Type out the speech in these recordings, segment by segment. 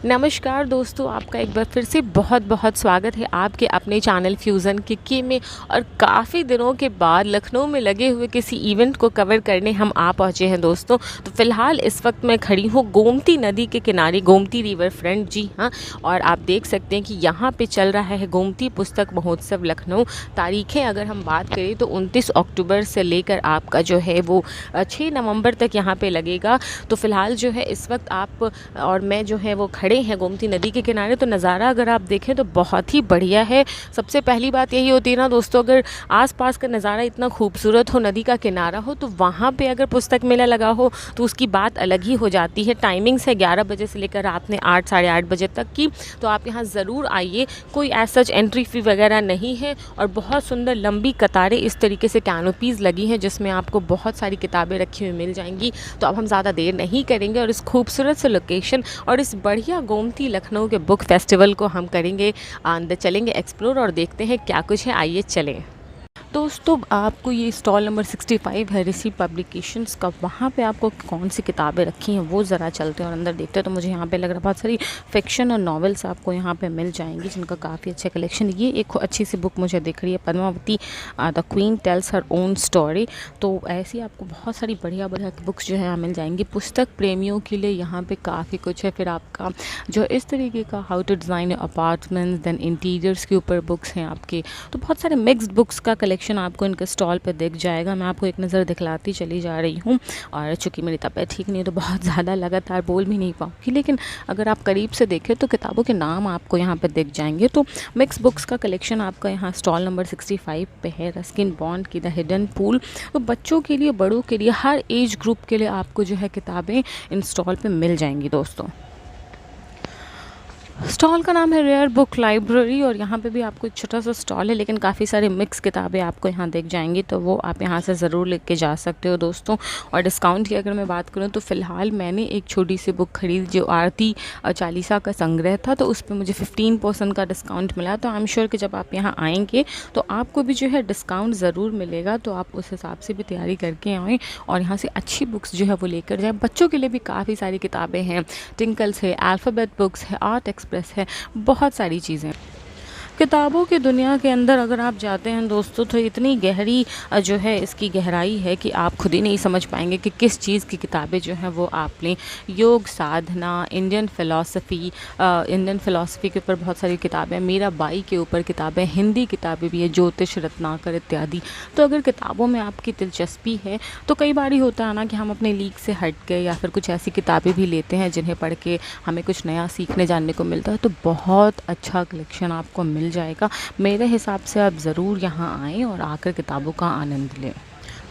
नमस्कार दोस्तों, आपका एक बार फिर से बहुत बहुत स्वागत है आपके अपने चैनल फ्यूज़न के में। और काफ़ी दिनों के बाद लखनऊ में लगे हुए किसी इवेंट को कवर करने हम आ पहुँचे हैं दोस्तों। तो फ़िलहाल इस वक्त मैं खड़ी हूँ गोमती नदी के किनारे, गोमती रिवर फ्रंट, जी हाँ। और आप देख सकते हैं कि यहाँ पे चल रहा है गोमती पुस्तक महोत्सव लखनऊ। तारीखें अगर हम बात करें तो 29 अक्टूबर से लेकर आपका जो है वो 6 नवंबर तक यहाँ पे लगेगा। तो फ़िलहाल जो है इस वक्त आप और मैं जो है वो खड़े हैं गोमती नदी के किनारे। तो नज़ारा अगर आप देखें तो बहुत ही बढ़िया है। सबसे पहली बात यही होती है ना दोस्तों, अगर आसपास का नज़ारा इतना खूबसूरत हो, नदी का किनारा हो, तो वहाँ पे अगर पुस्तक मेला लगा हो तो उसकी बात अलग ही हो जाती है। टाइमिंग्स है 11 बजे से लेकर रात में 8 साढ़े 8 बजे तक की। तो आप यहाँ ज़रूर आइए। कोई ऐसा एंट्री फ़ी वगैरह नहीं है और बहुत सुंदर लंबी कतारें इस तरीके से कैनोपीज़ लगी हैं जिसमें आपको बहुत सारी किताबें रखी हुई मिल जाएंगी। तो अब हम ज़्यादा देर नहीं करेंगे और इस खूबसूरत से लोकेशन और इस बढ़िया गोमती लखनऊ के बुक फेस्टिवल को हम करेंगे अंदर, चलेंगे एक्सप्लोर और देखते हैं क्या कुछ है। आइए चलें दोस्तों। आपको ये स्टॉल नंबर 65 है ऋषि पब्लिकेशंस का। वहाँ पे आपको कौन सी किताबें रखी हैं वो ज़रा चलते हैं और अंदर देखते हैं। तो मुझे यहाँ पे लग रहा है बहुत सारी फ़िक्शन और नॉवेल्स आपको यहाँ पे मिल जाएंगी जिनका काफ़ी अच्छा कलेक्शन। ये एक अच्छी सी बुक मुझे दिख रही है, Padmavati the queen tells her own story. तो ऐसी आपको बहुत सारी बढ़िया बढ़िया बुक्स जो है यहाँ मिल जाएंगी। पुस्तक प्रेमियों के लिए यहाँ पर काफ़ी कुछ है। फिर आपका जो इस तरीके का how to design apartments, then interiors के ऊपर बुक्स हैं आपके। तो बहुत सारे मिक्स्ड बुक्स का कलेक्शन आपको इनके स्टॉल पर दिख जाएगा। मैं आपको एक नज़र दिखलाती चली जा रही हूँ। और चूँकि मेरी तबीयत ठीक नहीं है तो बहुत ज़्यादा लगातार बोल भी नहीं पाऊँगी, लेकिन अगर आप करीब से देखें तो किताबों के नाम आपको यहाँ पर दिख जाएंगे। तो मिक्स बुक्स का कलेक्शन आपका यहाँ स्टॉल नंबर 65 पे है। रस्किन बॉन्ड की द हिडन पूल। तो बच्चों के लिए, बड़ों के लिए, हर एज ग्रुप के लिए आपको जो है किताबें इन स्टॉल पर मिल जाएंगी दोस्तों। स्टॉल का नाम है रेयर बुक लाइब्रेरी और यहाँ पे भी आपको एक छोटा सा स्टॉल है, लेकिन काफ़ी सारे मिक्स किताबें आपको यहाँ दिख जाएंगी। तो वो आप यहाँ से ज़रूर लेके जा सकते हो दोस्तों। और डिस्काउंट की अगर मैं बात करूँ तो फ़िलहाल मैंने एक छोटी सी बुक खरीदी जो आरती चालीसा का संग्रह था, तो उस पर मुझे 15% का डिस्काउंट मिला। तो आई एम श्योर कि जब आप यहाँ आएँगे तो आपको भी जो है डिस्काउंट ज़रूर मिलेगा। तो आप उस हिसाब से भी तैयारी करके आएँ और यहाँ से अच्छी बुक्स जो है वो लेकर जाएँ। बच्चों के लिए भी काफ़ी सारी किताबें हैं, टिंकल्स है, अल्फ़ाबेट बुक्स है, आर्ट एक्सप्रेस है, बहुत सारी चीज़ें। किताबों की दुनिया के अंदर अगर आप जाते हैं दोस्तों तो इतनी गहरी जो है इसकी गहराई है कि आप खुद ही नहीं समझ पाएंगे कि किस चीज़ की किताबें जो हैं वो आप लें। योग साधना, इंडियन फ़िलासफ़ी के ऊपर बहुत सारी किताबें, मीराबाई के ऊपर किताबें, हिंदी किताबें भी है, ज्योतिष रत्नाकर इत्यादि। तो अगर किताबों में आपकी दिलचस्पी है तो कई बार ही होता है ना कि हम अपने लीक से हट के या फिर कुछ ऐसी किताबें भी लेते हैं जिन्हें पढ़ के हमें कुछ नया सीखने जानने को मिलता है। तो बहुत अच्छा कलेक्शन आपको मिल जाएगा। मेरे हिसाब से आप ज़रूर यहाँ आएँ और आकर किताबों का आनंद लें।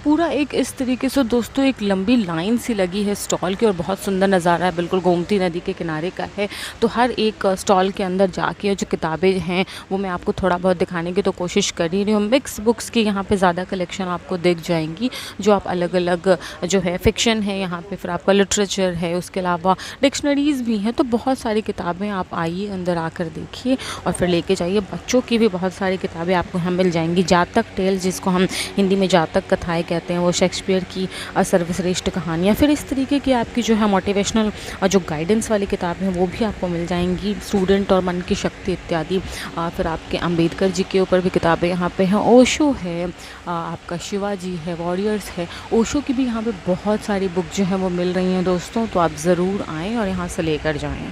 पूरा एक इस तरीके से दोस्तों एक लंबी लाइन सी लगी है स्टॉल की और बहुत सुंदर नज़ारा है, बिल्कुल गोमती नदी के किनारे का है। तो हर एक स्टॉल के अंदर जाके जो किताबें हैं वो मैं आपको थोड़ा बहुत दिखाने की तो कोशिश कर ही रही हूँ। मिक्स बुक्स की यहाँ पे ज़्यादा कलेक्शन आपको दिख जाएंगी जो आप अलग अलग जो है फ़िक्शन है यहाँ पे, फिर आपका लिटरेचर है, उसके अलावा डिक्शनरीज़ भी हैं। तो बहुत सारी किताबें आप आइए अंदर आकर देखिए और फिर लेके जाइए। बच्चों की भी बहुत सारी किताबें आपको यहाँ मिल जाएंगी। जातक टेल्स, जिसको हम हिंदी में जातक कथाएँ कहते हैं, वो शेक्सपियर की सर्वश्रेष्ठ कहानियाँ। फिर इस तरीके की आपकी जो है मोटिवेशनल जो गाइडेंस वाली किताबें हैं वो भी आपको मिल जाएंगी, स्टूडेंट और मन की शक्ति इत्यादि। फिर आपके अंबेडकर जी के ऊपर भी किताबें यहाँ पे हैं। ओशो है, आपका शिवाजी है, वॉरियर्स है। ओशो की भी यहाँ पे बहुत सारी बुक जो है वो मिल रही हैं दोस्तों। तो आप ज़रूर आएँ और यहाँ से लेकर जाएँ।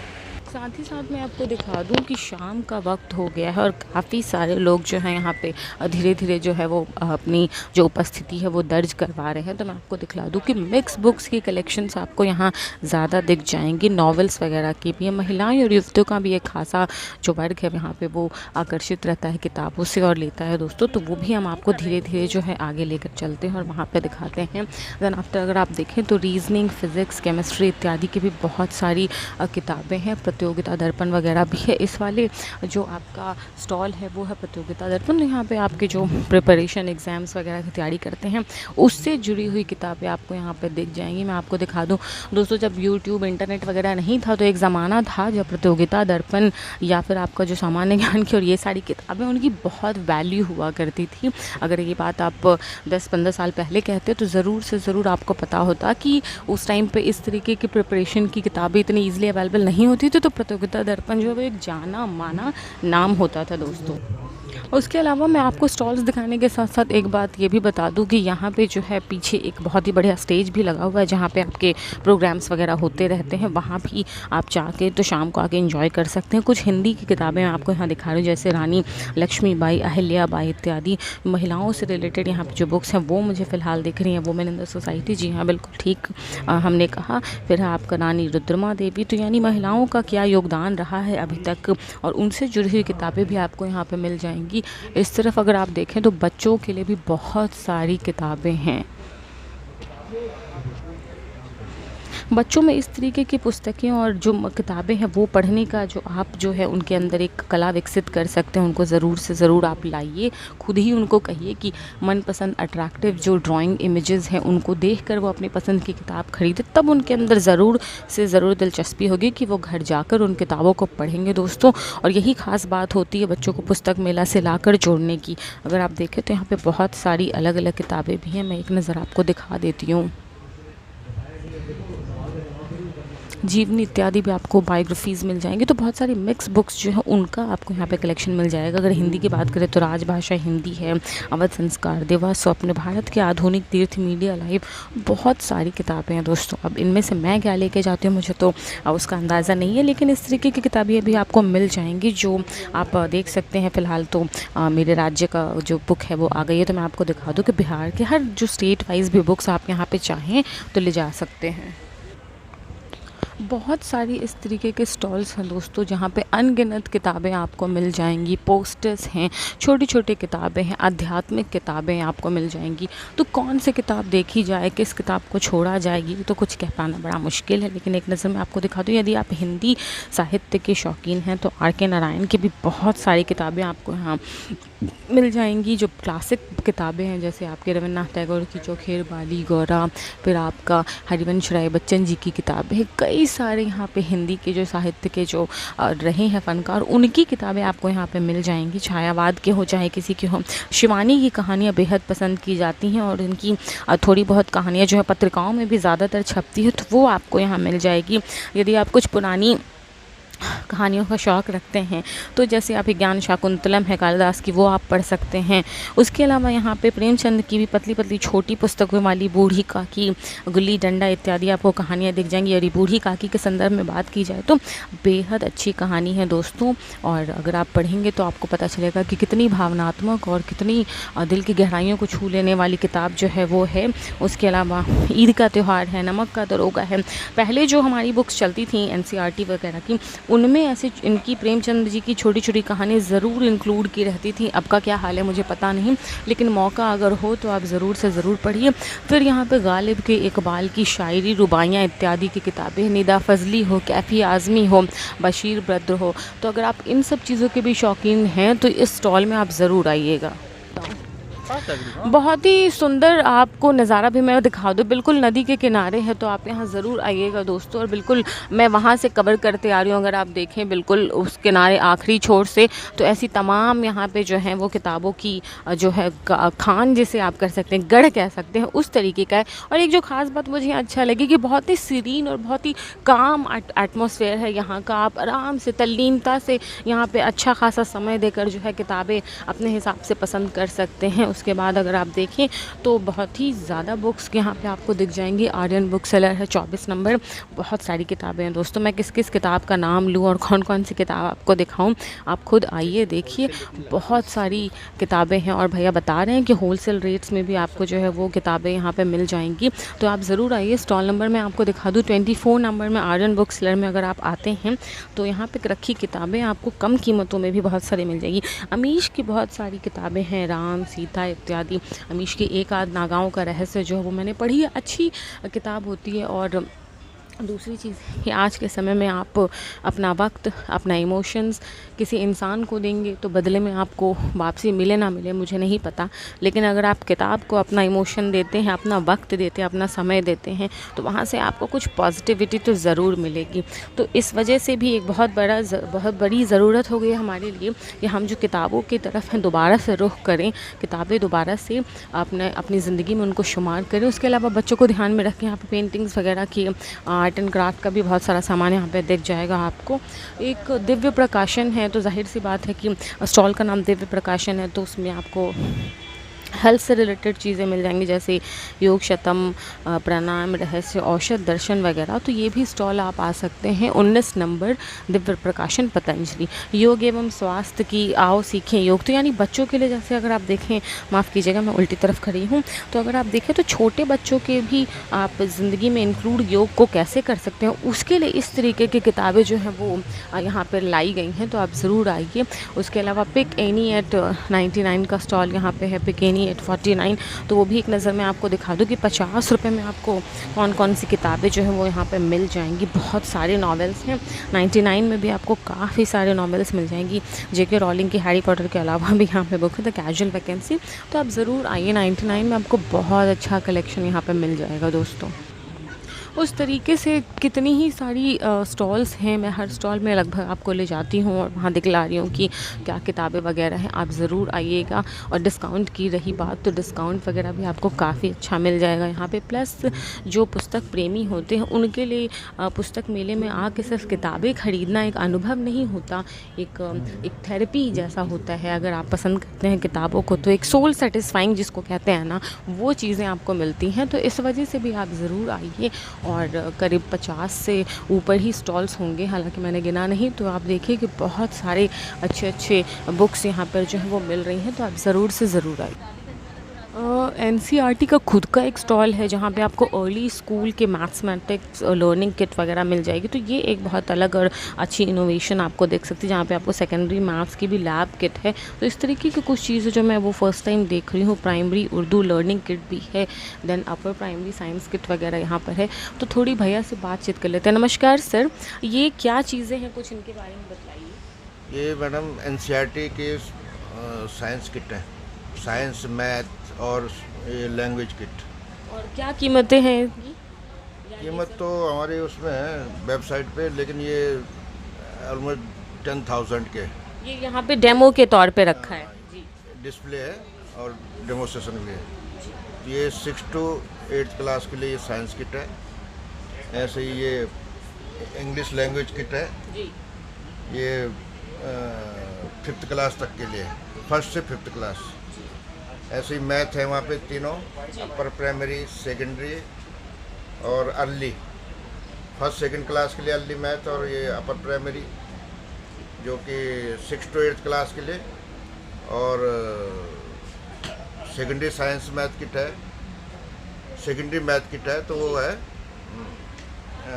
साथ ही साथ मैं आपको दिखा दूं कि शाम का वक्त हो गया है और काफ़ी सारे लोग जो हैं यहाँ पे धीरे धीरे जो है वो अपनी जो उपस्थिति है वो दर्ज करवा रहे हैं। तो मैं आपको दिखला दूं कि मिक्स बुक्स की कलेक्शंस आपको यहाँ ज़्यादा दिख जाएंगी। नॉवेल्स वगैरह की भी है। महिलाएं और युवतियों का भी एक खासा जो वर्ग है यहाँ पे वो आकर्षित रहता है किताबों से और लेता है दोस्तों। तो वो भी हम आपको धीरे धीरे जो है आगे लेकर चलते हैं और वहाँ पर दिखाते हैं। देन आफ्टर अगर आप देखें तो रीजनिंग, फिज़िक्स, केमिस्ट्री इत्यादि की भी बहुत सारी किताबें हैं। प्रतियोगिता दर्पण वगैरह भी है। इस वाले जो आपका स्टॉल है वो है प्रतियोगिता दर्पण। यहाँ पे आपके जो प्रिपरेशन एग्ज़ाम्स वगैरह की तैयारी करते हैं उससे जुड़ी हुई किताबें आपको यहाँ पे दिख जाएंगी। मैं आपको दिखा दूँ दोस्तों, जब यूट्यूब, इंटरनेट वगैरह नहीं था तो एक ज़माना था जब प्रतियोगिता दर्पण या फिर आपका जो सामान्य ज्ञान की और ये सारी किताबें उनकी बहुत वैल्यू हुआ करती थी। अगर ये बात आप 10-15 साल पहले कहते तो ज़रूर से ज़रूर आपको पता होता कि उस टाइम पे इस तरीके की प्रिपरेशन की किताबें इतनी ईजिली अवेलेबल नहीं होती थी। तो तो प्रतियोगिता दर्पण जो है वो एक जाना माना नाम होता था दोस्तों। उसके अलावा मैं आपको स्टॉल्स दिखाने के साथ साथ एक बात ये भी बता दूं कि यहाँ पे जो है पीछे एक बहुत ही बढ़िया स्टेज भी लगा हुआ है जहाँ पे आपके प्रोग्राम्स वगैरह होते रहते हैं। वहाँ भी आप चाह तो शाम को आके एंजॉय कर सकते हैं। कुछ हिंदी की किताबें मैं आपको यहाँ दिखा रही हूँ, जैसे रानी लक्ष्मीबाई, अहिल्याबाई इत्यादि महिलाओं से रिलेटेड यहाँ पे जो बुक्स हैं वो मुझे फ़िलहाल दिख रही हैं। वुमेन इन द सोसाइटी, जी हाँ बिल्कुल ठीक हमने कहा। फिर है आपका रानी रुद्रमा देवी, तो यानी महिलाओं का क्या योगदान रहा है अभी तक, और उनसे जुड़ी हुई किताबें भी आपको यहाँ पे मिल जाएंगी। इस तरफ अगर आप देखें तो बच्चों के लिए भी बहुत सारी किताबें हैं। बच्चों में इस तरीके की पुस्तकें और जो किताबें हैं वो पढ़ने का जो आप जो है उनके अंदर एक कला विकसित कर सकते हैं। उनको ज़रूर से ज़रूर आप लाइए, खुद ही उनको कहिए कि मनपसंद अट्रैक्टिव जो ड्राइंग इमेजेस हैं उनको देखकर वो अपनी पसंद की किताब खरीदे, तब उनके अंदर ज़रूर से ज़रूर दिलचस्पी होगी कि वो घर जाकर उन किताबों को पढ़ेंगे दोस्तों। और यही ख़ास बात होती है बच्चों को पुस्तक मेला से लाकर जोड़ने की। अगर आप देखें तो यहाँ पे बहुत सारी अलग अलग किताबें भी हैं, मैं एक नज़र आपको दिखा देती हूँ। जीवनी इत्यादि भी आपको बायोग्राफीज़ मिल जाएंगी। तो बहुत सारी मिक्स बुक्स जो है उनका आपको यहाँ पे कलेक्शन मिल जाएगा। अगर हिंदी की बात करें तो राजभाषा हिंदी है, अवध संस्कार, देवा स्वप्न, भारत के आधुनिक तीर्थ, मीडिया लाइव, बहुत सारी किताबें हैं दोस्तों। अब इनमें से मैं क्या लेके जाती हूँ मुझे तो उसका अंदाज़ा नहीं है, लेकिन इस तरीके की किताबें भी आपको मिल जाएंगी जो आप देख सकते हैं। फ़िलहाल तो मेरे राज्य का जो बुक है वो आ गई है, तो मैं आपको दिखा दूँ कि बिहार के हर जो स्टेट वाइज भी बुक्स आप यहाँ पर चाहें तो ले जा सकते हैं। बहुत सारी इस तरीके के स्टॉल्स हैं दोस्तों जहाँ पे अनगिनत किताबें आपको मिल जाएंगी। पोस्टर्स हैं, छोटी छोटी किताबें हैं, आध्यात्मिक किताबें आपको मिल जाएंगी। तो कौन सी किताब देखी जाए, किस किताब को छोड़ा जाएगी, तो कुछ कह पाना बड़ा मुश्किल है। लेकिन एक नज़र में आपको दिखा दूँ, यदि आप हिंदी साहित्य के शौकीन हैं तो आर के नारायण की भी बहुत सारी किताबें आपको यहाँ मिल जाएंगी। जो क्लासिक किताबें हैं जैसे आपके रविन्द्रनाथ टैगोर की चौखेर बाली गौरा, फिर आपका हरिवंश राय बच्चन जी की किताबें, कई सारे यहाँ पे हिंदी के जो साहित्य के जो रहे हैं फनकार, उनकी किताबें आपको यहाँ पे मिल जाएंगी। छायावाद के हो चाहे किसी की हो, शिवानी की कहानियाँ बेहद पसंद की जाती हैं और इनकी थोड़ी बहुत कहानियाँ जो है पत्रिकाओं में भी ज़्यादातर छपती है, तो वो आपको यहाँ मिल जाएगी। यदि आप कुछ पुरानी कहानियों का शौक़ रखते हैं तो जैसे आप ज्ञान शाकुंतलम है कालिदास की, वो आप पढ़ सकते हैं। उसके अलावा यहाँ पे प्रेमचंद की भी पतली पतली छोटी पुस्तकों वाली बूढ़ी काकी, गुल्ली डंडा इत्यादि आपको कहानियाँ दिख जाएंगी। और बूढ़ी काकी के संदर्भ में बात की जाए तो बेहद अच्छी कहानी है दोस्तों, और अगर आप पढ़ेंगे तो आपको पता चलेगा कि कितनी भावनात्मक और कितनी दिल की गहराइयों को छू लेने वाली किताब जो है वो है। उसके अलावा ईद का त्यौहार है, नमक का दरोगा है। पहले जो हमारी बुक्स चलती थी एनसीईआरटी वगैरह की, उनमें ऐसे इनकी प्रेमचंद जी की छोटी छोटी कहानी ज़रूर इंक्लूड की रहती थी। अब का क्या हाल है मुझे पता नहीं, लेकिन मौका अगर हो तो आप ज़रूर से ज़रूर पढ़िए। फिर यहाँ पे गालिब के इकबाल की शायरी, रुबाइयाँ इत्यादि की किताबें, निदा फजली हो, कैफ़ी आज़मी हो, बशीर बद्र हो, तो अगर आप इन सब चीज़ों के भी शौकीन हैं तो इस स्टॉल में आप ज़रूर आइएगा। बहुत ही सुंदर आपको नज़ारा भी मैं दिखा दूँ, बिल्कुल नदी के किनारे है, तो आप यहाँ ज़रूर आइएगा दोस्तों। और बिल्कुल मैं वहाँ से कवर करते आ रही हूँ, अगर आप देखें बिल्कुल उस किनारे आखिरी छोर से, तो ऐसी तमाम यहाँ पे जो हैं वो किताबों की जो है खान जिसे आप कर सकते हैं, गढ़ कह सकते हैं, उस तरीके का है। और एक जो ख़ास बात मुझे अच्छा लगी कि बहुत ही सीरीन और बहुत ही काम एटमॉस्फेयर है यहाँ का। आप आराम से तल्लीनता से यहाँ पर अच्छा खासा समय देकर जो है किताबें अपने हिसाब से पसंद कर सकते हैं। उसके बाद अगर आप देखें तो बहुत ही ज़्यादा बुक्स यहाँ पे आपको दिख जाएंगी। आर्यन बुक सेलर है 24 नंबर, बहुत सारी किताबें हैं दोस्तों। मैं किस किस किताब का नाम लूँ और कौन कौन सी किताब आपको दिखाऊं, आप खुद आइए देखिए, बहुत सारी किताबें हैं। और भैया बता रहे हैं कि होलसेल रेट्स में भी आपको जो है वो किताबें यहाँ पे मिल जाएंगी, तो आप ज़रूर आइए। स्टॉल नंबर मैं आपको दिखा दूँ 24 नंबर में आर्यन बुक सेलर में अगर आप आते हैं तो यहाँ पे रखी किताबें आपको कम कीमतों में भी बहुत सारी मिल जाएगी। अमीश की बहुत सारी किताबें हैं, राम सीता इत्यादि। अमीश की एक आध नागाओं का रहस्य जो है वो मैंने पढ़ी है, अच्छी किताब होती है। और दूसरी चीज़ कि आज के समय में आप अपना वक्त, अपना इमोशंस किसी इंसान को देंगे तो बदले में आपको वापसी मिले ना मिले मुझे नहीं पता, लेकिन अगर आप किताब को अपना इमोशन देते हैं, अपना वक्त देते हैं, अपना समय देते हैं, तो वहाँ से आपको कुछ पॉजिटिविटी तो ज़रूर मिलेगी। तो इस वजह से भी एक बहुत बड़ी ज़रूरत हो गई है हमारे लिए कि हम जो किताबों की तरफ हैं दोबारा से रुख करें, किताबें दोबारा से अपनी ज़िंदगी में उनको शुमार करें। उसके अलावा बच्चों को ध्यान में रखें, यहाँ पे पेंटिंग्स वगैरह की आर्ट एंड क्राफ्ट का भी बहुत सारा सामान यहाँ पे दिख जाएगा आपको। एक दिव्य प्रकाशन है, तो जाहिर सी बात है कि स्टॉल का नाम दिव्य प्रकाशन है, तो उसमें आपको हेल्थ से रिलेटेड चीज़ें मिल जाएंगी, जैसे योग शतम, प्राणायाम, रहस्य, औषध, दर्शन वगैरह। तो ये भी स्टॉल आप आ सकते हैं। 19 नंबर दिव्य प्रकाशन पतंजलि। योग एवं स्वास्थ्य की आओ सीखें योग, तो यानी बच्चों के लिए, जैसे अगर आप देखें, माफ़ कीजिएगा मैं उल्टी तरफ खड़ी हूँ, तो अगर आप देखें तो छोटे बच्चों के भी आप ज़िंदगी में इंक्लूड योग को कैसे कर सकते हैं, उसके लिए इस तरीके की किताबें जो हैं वो यहाँ पर लाई गई हैं, तो आप ज़रूर आइए। उसके अलावा पिक एनी एट 99 का स्टॉल यहाँ पे है, पिक एनी एट 49, तो वो भी एक नज़र में आपको दिखा दूँ कि 50 रुपये में आपको कौन कौन सी किताबें जो हैं वो यहाँ पे मिल जाएंगी। बहुत सारे नॉवेल्स हैं। 99 में भी आपको काफ़ी सारे नॉवेल्स मिल जाएंगी। जेके रॉलिंग की हैरी पॉटर के अलावा भी यहाँ पे बुक है, द कैजुअल वैकेंसी। तो आप ज़रूर आइए, 99 में आपको बहुत अच्छा कलेक्शन यहाँ पर मिल जाएगा दोस्तों। उस तरीके से कितनी ही सारी स्टॉल्स हैं, मैं हर स्टॉल में लगभग आपको ले जाती हूँ और वहाँ दिखला रही हूँ कि क्या किताबें वगैरह हैं। आप ज़रूर आइएगा। और डिस्काउंट की रही बात, तो डिस्काउंट वगैरह भी आपको काफ़ी अच्छा मिल जाएगा यहाँ पे। प्लस जो पुस्तक प्रेमी होते हैं उनके लिए पुस्तक मेले में आके सिर्फ किताबें ख़रीदना एक अनुभव नहीं होता, एक थेरेपी जैसा होता है। अगर आप पसंद करते हैं किताबों को, तो एक सोल सेटिस्फाइंग जिसको कहते हैं ना, वो चीज़ें आपको मिलती हैं। तो इस वजह से भी आप ज़रूर आइए। और करीब 50 से ऊपर ही स्टॉल्स होंगे, हालांकि मैंने गिना नहीं। तो आप देखिए कि बहुत सारे अच्छे अच्छे बुक्स यहाँ पर जो है वो मिल रही हैं, तो आप ज़रूर से ज़रूर आइए। एनसीईआरटी का खुद का एक स्टॉल है जहाँ पे आपको अर्ली स्कूल के मैथमेटिक्स लर्निंग किट वगैरह मिल जाएगी। तो ये एक बहुत अलग और अच्छी इनोवेशन आपको देख सकती है, जहाँ पे आपको सेकेंडरी मैथ्स की भी लैब किट है। तो इस तरीके की कुछ चीज़ें जो मैं वो फर्स्ट टाइम देख रही हूँ। प्राइमरी उर्दू लर्निंग किट भी है, then upper primary science kit वगैरह यहाँ पर है। तो थोड़ी भैया से बातचीत कर लेते हैं। नमस्कार सर, ये क्या चीज़ें हैं, कुछ इनके बारे में बताइए। ये मैडम एनसीईआरटी के साइंस किट है, साइंस, मैथ और ये लैंग्वेज किट। और क्या कीमतें हैं इनकी? कीमत तो हमारी उसमें है वेबसाइट पे, लेकिन ये ऑलमोस्ट 10,000 के ये यहाँ पे डेमो के तौर पे रखा है जी, डिस्प्ले है और डेमोस्ट्रेशन भी है। ये 6 to 8 क्लास के लिए ये साइंस किट है। ऐसे ही ये इंग्लिश लैंग्वेज किट है जी। ये 5th क्लास तक के लिए, 1st से 5th क्लास। ऐसे ही मैथ है वहाँ पे तीनों, अपर प्राइमरी, सेकेंडरी और अर्ली। 1st 2nd क्लास के लिए अर्ली मैथ, और ये अपर प्राइमरी जो कि 6 to 8 क्लास के लिए। और सेकेंडरी साइंस मैथ किट है, सेकेंडरी मैथ किट है, तो वो है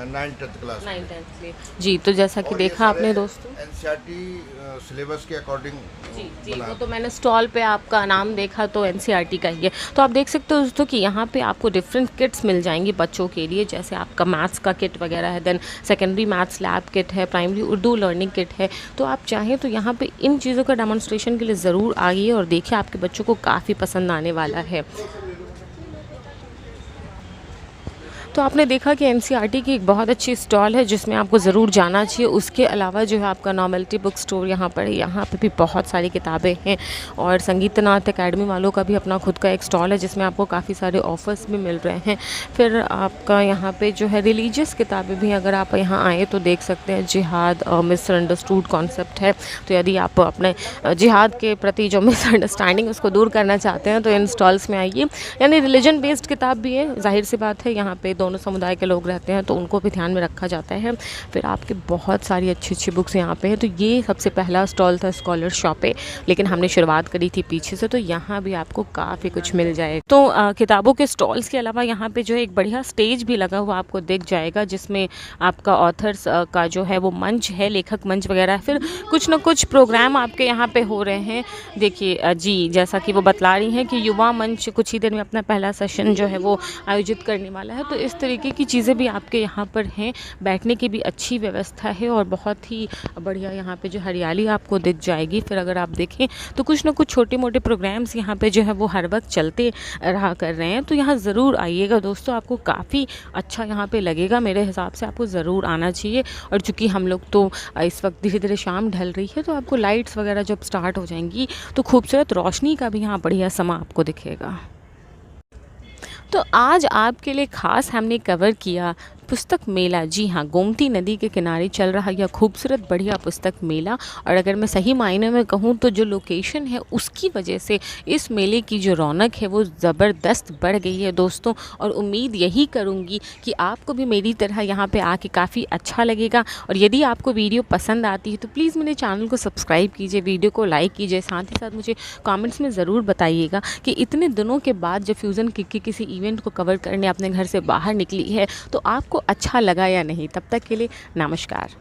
9th क्लास जी। तो जैसा कि देखा आपने दोस्तों, एनसीईआरटी सिलेबस के अकॉर्डिंग जी, वो तो मैंने स्टॉल पे आपका नाम देखा तो एनसीईआरटी का ही है। तो आप देख सकते हो दोस्तों कि यहाँ पे आपको डिफरेंट किट्स मिल जाएंगी बच्चों के लिए, जैसे आपका मैथ्स का किट वगैरह है, then secondary maths lab kit है, प्राइमरी उर्दू लर्निंग किट है। तो आप चाहें तो यहाँ पे इन चीज़ों का डेमोन्स्ट्रेशन के लिए ज़रूर आइए और देखिए, आपके बच्चों को काफ़ी पसंद आने वाला है। तो आपने देखा कि एनसीईआरटी की एक बहुत अच्छी स्टॉल है जिसमें आपको ज़रूर जाना चाहिए। उसके अलावा जो है आपका नॉवेल्टी बुक स्टोर यहाँ पर है, यहाँ पे भी बहुत सारी किताबें हैं। और संगीतनाथ एकेडमी वालों का भी अपना खुद का एक स्टॉल है जिसमें आपको काफ़ी सारे ऑफ़र्स भी मिल रहे हैं। फिर आपका यहाँ पे जो है रिलीजियस किताबें भी, अगर आप यहाँ आए तो देख सकते हैं। जिहाद मिसअंडरस्टूड कॉन्सेप्ट है, तो यदि आप अपने जिहाद के प्रति जो मिसअंडरस्टैंडिंग उसको दूर करना चाहते हैं तो इन स्टॉल्स में आइए। यानी रिलीजन बेस्ड किताब भी है, जाहिर सी बात है यहाँ पे दोनों समुदाय के लोग रहते हैं तो उनको भी ध्यान में रखा जाता है। फिर आपके बहुत सारी अच्छी अच्छी बुक्स यहाँ पे हैं। तो ये सबसे पहला स्टॉल था स्कॉलर शॉप पे, लेकिन हमने शुरुआत करी थी पीछे से, तो यहाँ भी आपको काफ़ी कुछ मिल जाए। तो किताबों के स्टॉल्स के अलावा यहाँ पे जो है एक बढ़िया स्टेज भी लगा हुआ आपको दिख जाएगा, जिसमें आपका ऑथर्स का जो है वो मंच है, लेखक मंच वगैरह। फिर कुछ ना कुछ प्रोग्राम आपके यहाँ पे हो रहे हैं। देखिए जी, जैसा कि वो बतला रही हैं कि युवा मंच कुछ ही देर में अपना पहला सेशन जो है वो आयोजित करने वाला है। तो इस तरीके की चीज़ें भी आपके यहाँ पर हैं। बैठने की भी अच्छी व्यवस्था है और बहुत ही बढ़िया यहाँ पे जो हरियाली आपको दिख जाएगी। फिर अगर आप देखें तो कुछ ना कुछ छोटे मोटे प्रोग्राम्स यहाँ पे जो है वो हर वक्त चलते रहा कर रहे हैं। तो यहाँ ज़रूर आइएगा दोस्तों, आपको काफ़ी अच्छा यहाँ पे लगेगा। मेरे हिसाब से आपको ज़रूर आना चाहिए। और चूँकि हम लोग तो इस वक्त धीरे धीरे शाम ढल रही है, तो आपको लाइट्स वगैरह जब स्टार्ट हो जाएंगी तो खूबसूरत रोशनी का भी यहाँ बढ़िया समा आपको दिखेगा। तो आज आपके लिए ख़ास हमने कवर किया पुस्तक मेला, जी हाँ, गोमती नदी के किनारे चल रहा यह खूबसूरत बढ़िया पुस्तक मेला। और अगर मैं सही मायने में कहूँ तो जो लोकेशन है उसकी वजह से इस मेले की जो रौनक है वो ज़बरदस्त बढ़ गई है दोस्तों। और उम्मीद यही करूँगी कि आपको भी मेरी तरह यहाँ पे आके काफ़ी अच्छा लगेगा। और यदि आपको वीडियो पसंद आती है तो प्लीज़ मेरे चैनल को सब्सक्राइब कीजिए, वीडियो को लाइक कीजिए, साथ ही साथ मुझे कमेंट्स में ज़रूर बताइएगा कि इतने दिनों के बाद जब फ्यूज़न किक के किसी इवेंट को कवर करने अपने घर से बाहर निकली है तो आपको अच्छा लगा या नहीं। तब तक के लिए नमस्कार।